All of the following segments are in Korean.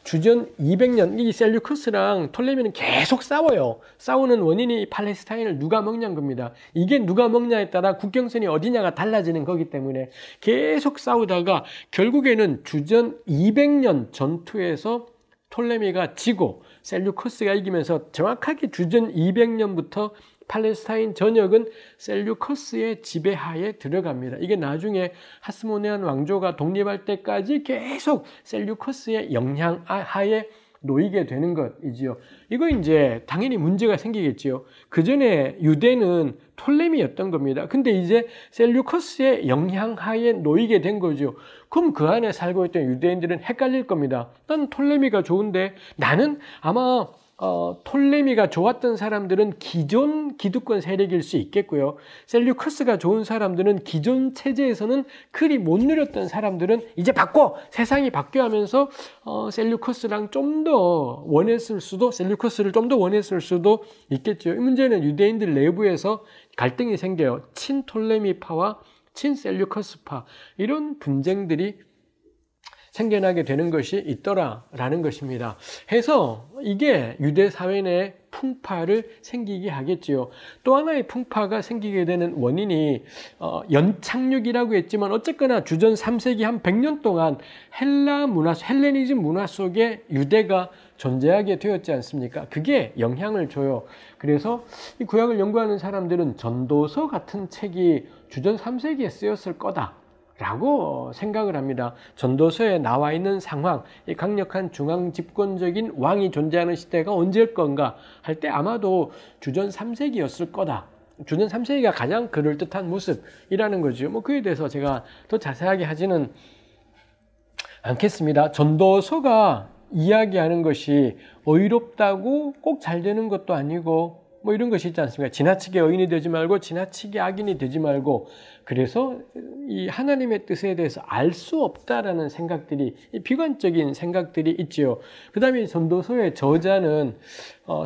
주전 200년 이 셀류커스랑 톨레미는 계속 싸워요. 싸우는 원인이 팔레스타인을 누가 먹냐는 겁니다. 이게 누가 먹냐에 따라 국경선이 어디냐가 달라지는 거기 때문에 계속 싸우다가 결국에는 주전 200년 전투에서 톨레미가 지고 셀류커스가 이기면서 정확하게 주전 200년부터 팔레스타인 전역은 셀류커스의 지배하에 들어갑니다. 이게 나중에 하스모네안 왕조가 독립할 때까지 계속 셀류커스의 영향하에 놓이게 되는 것이지요. 이거 이제 당연히 문제가 생기겠지요. 그 전에 유대는 톨레미였던 겁니다. 근데 이제 셀류커스의 영향하에 놓이게 된 거죠. 그럼 그 안에 살고 있던 유대인들은 헷갈릴 겁니다. 난 톨레미가 좋은데 나는 아마 톨레미가 좋았던 사람들은 기존 기득권 세력일 수 있겠고요. 셀류커스가 좋은 사람들은 기존 체제에서는 그리 못 누렸던 사람들은 이제 바꿔! 세상이 바뀌어 하면서 셀류커스랑 좀 더 원했을 수도, 셀류커스를 좀 더 원했을 수도 있겠죠. 이 문제는 유대인들 내부에서 갈등이 생겨요. 친톨레미파와 친셀류커스파 이런 분쟁들이 생겨나게 되는 것이 있더라라는 것입니다. 해서 이게 유대 사회 내에 풍파를 생기게 하겠지요. 또 하나의 풍파가 생기게 되는 원인이 연착륙이라고 했지만 어쨌거나 주전 3세기 한 100년 동안 헬레니즘 문화 속에 유대가 존재하게 되었지 않습니까? 그게 영향을 줘요. 그래서 이 구약을 연구하는 사람들은 전도서 같은 책이 주전 3세기에 쓰였을 거다 라고 생각을 합니다. 전도서에 나와 있는 상황, 이 강력한 중앙 집권적인 왕이 존재하는 시대가 언제일 건가 할 때 아마도 주전 3세기였을 거다. 주전 3세기가 가장 그럴듯한 모습이라는 거죠. 뭐 그에 대해서 제가 더 자세하게 하지는 않겠습니다. 전도서가 이야기하는 것이 의롭다고 꼭 잘 되는 것도 아니고 뭐 이런 것이 있지 않습니까? 지나치게 의인이 되지 말고 지나치게 악인이 되지 말고 그래서 이 하나님의 뜻에 대해서 알 수 없다라는 생각들이 비관적인 생각들이 있지요. 그 다음에 전도서의 저자는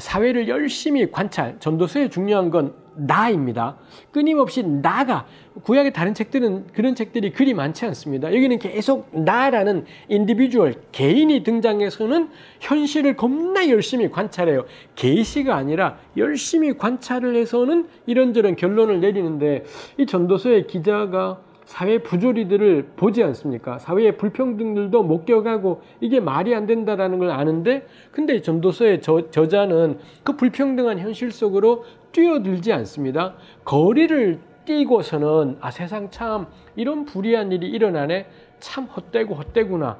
사회를 열심히 관찰, 전도서의 중요한 건 나입니다. 끊임없이 나가 구약의 다른 책들은 그런 책들이 그리 많지 않습니다. 여기는 계속 나라는 인디비주얼 개인이 등장해서는 현실을 겁나 열심히 관찰해요. 계시가 아니라 열심히 관찰을 해서는 이런저런 결론을 내리는데 이 전도서의 기자가 사회 부조리들을 보지 않습니까? 사회의 불평등들도 목격하고 이게 말이 안 된다라는 걸 아는데 근데 전도서의 저자는 그 불평등한 현실 속으로 뛰어들지 않습니다. 거리를 뛰고서는 세상 참 이런 불의한 일이 일어나네 참 헛되구나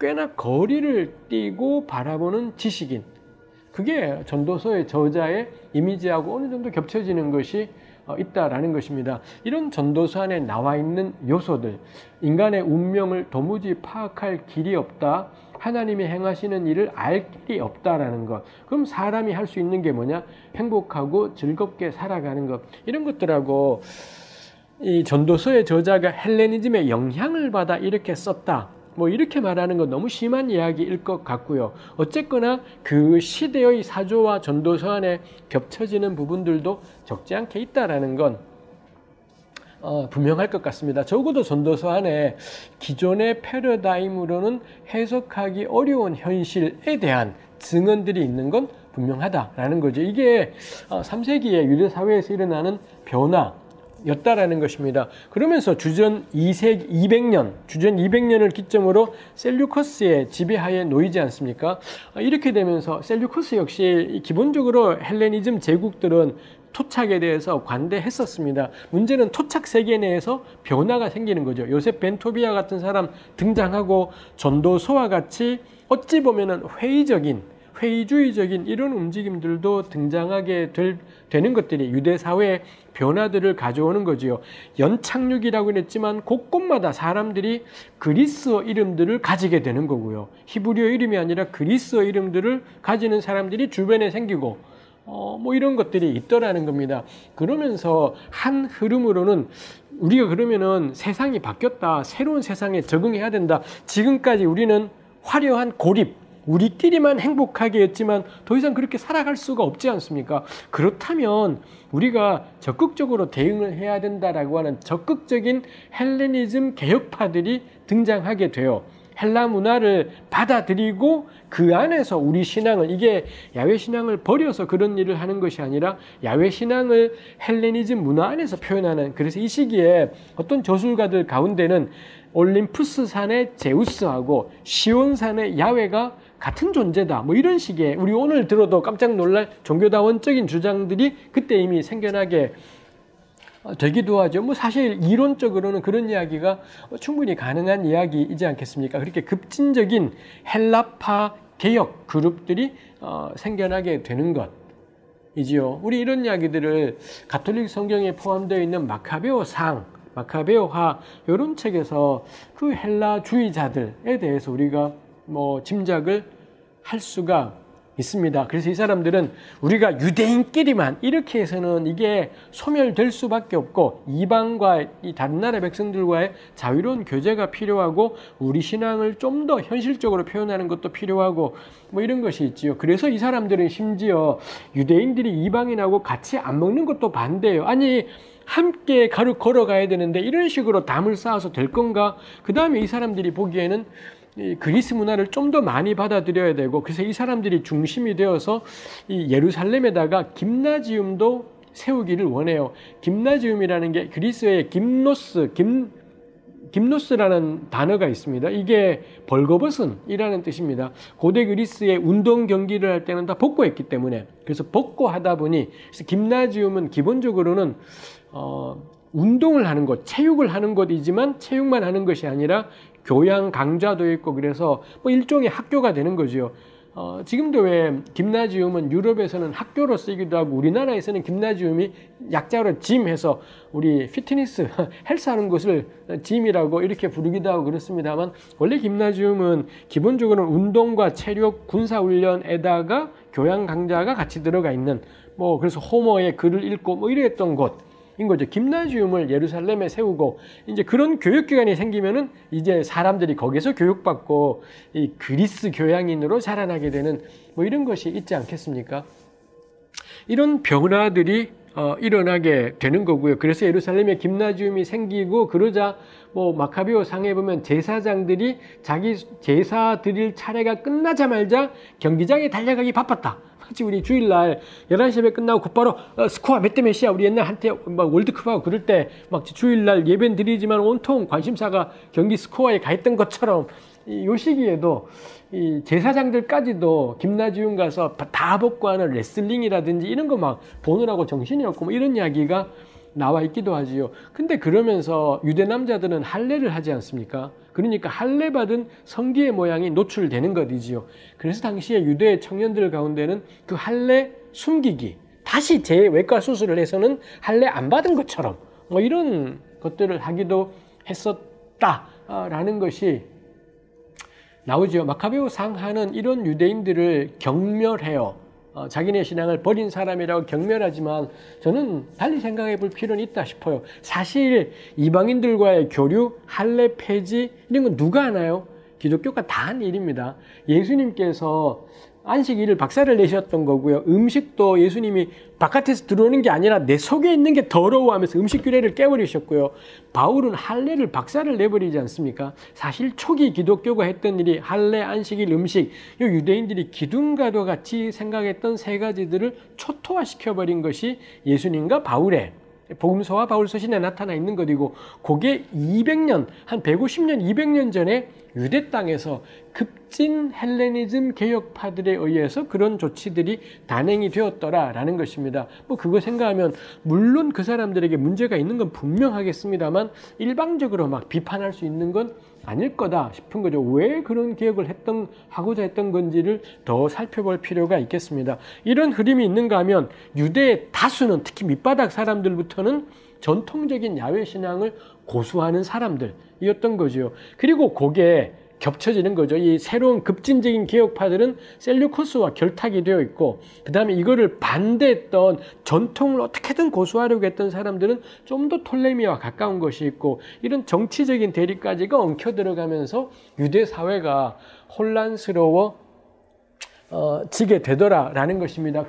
꽤나 거리를 뛰고 바라보는 지식인 그게 전도서의 저자의 이미지하고 어느 정도 겹쳐지는 것이 있다라는 것입니다. 이런 전도서 안에 나와 있는 요소들, 인간의 운명을 도무지 파악할 길이 없다. 하나님이 행하시는 일을 알 길이 없다라는 것. 그럼 사람이 할 수 있는 게 뭐냐? 행복하고 즐겁게 살아가는 것. 이런 것들하고 이 전도서의 저자가 헬레니즘의 영향을 받아 이렇게 썼다. 뭐 이렇게 말하는 건 너무 심한 이야기일 것 같고요. 어쨌거나 그 시대의 사조와 전도서 안에 겹쳐지는 부분들도 적지 않게 있다라는 건 분명할 것 같습니다. 적어도 전도서 안에 기존의 패러다임으로는 해석하기 어려운 현실에 대한 증언들이 있는 건 분명하다라는 거죠. 이게 3세기의 유대 사회에서 일어나는 변화였다라는 것입니다. 그러면서 주전 200년을 기점으로 셀류커스의 지배하에 놓이지 않습니까? 이렇게 되면서 셀류커스 역시 기본적으로 헬레니즘 제국들은 토착에 대해서 관대했었습니다. 문제는 토착 세계 내에서 변화가 생기는 거죠. 요셉 벤토비아 같은 사람 등장하고 전도서와 같이 어찌 보면은 회의주의적인 이런 움직임들도 등장하게 되는 것들이 유대 사회의 변화들을 가져오는 거지요. 연착륙이라고 했지만 곳곳마다 사람들이 그리스어 이름들을 가지게 되는 거고요. 히브리어 이름이 아니라 그리스어 이름들을 가지는 사람들이 주변에 생기고 뭐 이런 것들이 있더라는 겁니다. 그러면서 한 흐름으로는 우리가 그러면은 세상이 바뀌었다. 새로운 세상에 적응해야 된다. 지금까지 우리는 화려한 고립, 우리끼리만 행복하게 했지만 더 이상 그렇게 살아갈 수가 없지 않습니까? 그렇다면 우리가 적극적으로 대응을 해야 된다라고 하는 적극적인 헬레니즘 개혁파들이 등장하게 돼요. 헬라 문화를 받아들이고 그 안에서 우리 신앙을, 이게 야훼 신앙을 버려서 그런 일을 하는 것이 아니라 야훼 신앙을 헬레니즘 문화 안에서 표현하는, 그래서 이 시기에 어떤 저술가들 가운데는 올림푸스 산의 제우스하고 시온산의 야훼가 같은 존재다, 뭐 이런 식의, 우리 오늘 들어도 깜짝 놀랄 종교다원적인 주장들이 그때 이미 생겨나게 되기도 하죠. 뭐 사실 이론적으로는 그런 이야기가 충분히 가능한 이야기이지 않겠습니까? 그렇게 급진적인 헬라파 개혁 그룹들이 생겨나게 되는 것이지요. 우리 이런 이야기들을 가톨릭 성경에 포함되어 있는 마카베오상, 마카베오화 이런 책에서 그 헬라주의자들에 대해서 우리가 뭐 짐작을 할 수가 있습니다. 그래서 이 사람들은 우리가 유대인끼리만 이렇게 해서는 이게 소멸될 수밖에 없고, 이방과 이 다른 나라 백성들과의 자유로운 교제가 필요하고, 우리 신앙을 좀 더 현실적으로 표현하는 것도 필요하고, 뭐 이런 것이 있지요. 그래서 이 사람들은 심지어 유대인들이 이방인하고 같이 안 먹는 것도 반대예요. 아니, 함께 걸어가야 되는데 이런 식으로 담을 쌓아서 될 건가? 그 다음에 이 사람들이 보기에는 이 그리스 문화를 좀 더 많이 받아들여야 되고, 그래서 이 사람들이 중심이 되어서 이 예루살렘에다가 김나지움도 세우기를 원해요. 김나지움이라는 게 그리스의 김노스라는 단어가 있습니다. 이게 벌거벗은이라는 뜻입니다. 고대 그리스의 운동 경기를 할 때는 다 복고했기 때문에, 그래서 복고하다 보니, 그래서 김나지움은 기본적으로는 운동을 하는 곳, 체육을 하는 곳이지만 체육만 하는 것이 아니라 교양 강좌도 있고, 그래서 뭐 일종의 학교가 되는 거죠. 지금도 왜 김나지움은 유럽에서는 학교로 쓰기도 하고, 우리나라에서는 김나지움이 약자로 짐해서 우리 피트니스, 헬스하는 곳을 짐이라고 이렇게 부르기도 하고 그렇습니다만, 원래 김나지움은 기본적으로는 운동과 체력, 군사훈련에다가 교양 강좌가 같이 들어가 있는, 뭐 그래서 호모의 글을 읽고 뭐 이랬던 곳 인 거죠. 김나지움을 예루살렘에 세우고, 이제 그런 교육기관이 생기면은 이제 사람들이 거기서 교육받고 이 그리스 교양인으로 자라나게 되는 뭐 이런 것이 있지 않겠습니까? 이런 변화들이 일어나게 되는 거고요. 그래서 예루살렘에 김나지움이 생기고, 그러자 뭐 마카베오 상에 보면 제사장들이 자기 제사 드릴 차례가 끝나자마자 경기장에 달려가기 바빴다. 마치 우리 주일날 11시 예배 끝나고 곧바로 스코어 몇 대 몇이야, 우리 옛날 한때 막 월드컵하고 그럴 때 막 주일날 예배는 드리지만 온통 관심사가 경기 스코어에 가 있던 것처럼, 이 시기에도 이 제사장들까지도 김나지움 가서 다 벗고 하는 레슬링이라든지 이런 거 막 보느라고 정신이 없고 뭐 이런 이야기가 나와 있기도 하지요. 근데 그러면서 유대 남자들은 할례를 하지 않습니까? 그러니까 할례 받은 성기의 모양이 노출되는 것이지요. 그래서 당시에 유대 청년들 가운데는 그 할례 숨기기, 다시 재외과 수술을 해서는 할례 안 받은 것처럼 뭐 이런 것들을 하기도 했었다라는 것이 나오죠. 마카베오 상하는 이런 유대인들을 경멸해요. 자기네 신앙을 버린 사람이라고 경멸하지만, 저는 달리 생각해 볼 필요는 있다 싶어요. 사실 이방인들과의 교류, 할례 폐지 이런 건 누가 하나요? 기독교가 다 한 일입니다. 예수님께서 안식일을 박살을 내셨던 거고요. 음식도 예수님이 바깥에서 들어오는 게 아니라 내 속에 있는 게 더러워하면서 음식 규례를 깨버리셨고요. 바울은 할례를 박살을 내버리지 않습니까? 사실 초기 기독교가 했던 일이 할례, 안식일, 음식, 이 유대인들이 기둥과도 같이 생각했던 세 가지들을 초토화시켜버린 것이 예수님과 바울의 복음서와 바울서신에 나타나 있는 것이고, 그게 200년, 한 150년, 200년 전에 유대 땅에서 급진 헬레니즘 개혁파들에 의해서 그런 조치들이 단행이 되었더라라는 것입니다. 뭐 그거 생각하면 물론 그 사람들에게 문제가 있는 건 분명하겠습니다만, 일방적으로 막 비판할 수 있는 건 아닐 거다 싶은 거죠. 왜 그런 개혁을 하고자 했던 건지를 더 살펴볼 필요가 있겠습니다. 이런 흐름이 있는가 하면, 유대의 다수는, 특히 밑바닥 사람들부터는 전통적인 야훼 신앙을 고수하는 사람들이었던 거죠. 그리고 그게 겹쳐지는 거죠. 이 새로운 급진적인 개혁파들은 셀류코스와 결탁이 되어 있고, 그 다음에 이거를 반대했던, 전통을 어떻게든 고수하려고 했던 사람들은 좀 더 톨레미와 가까운 것이 있고, 이런 정치적인 대립까지가 엉켜 들어가면서 유대 사회가 혼란스러워 지게 되더라라는 것입니다.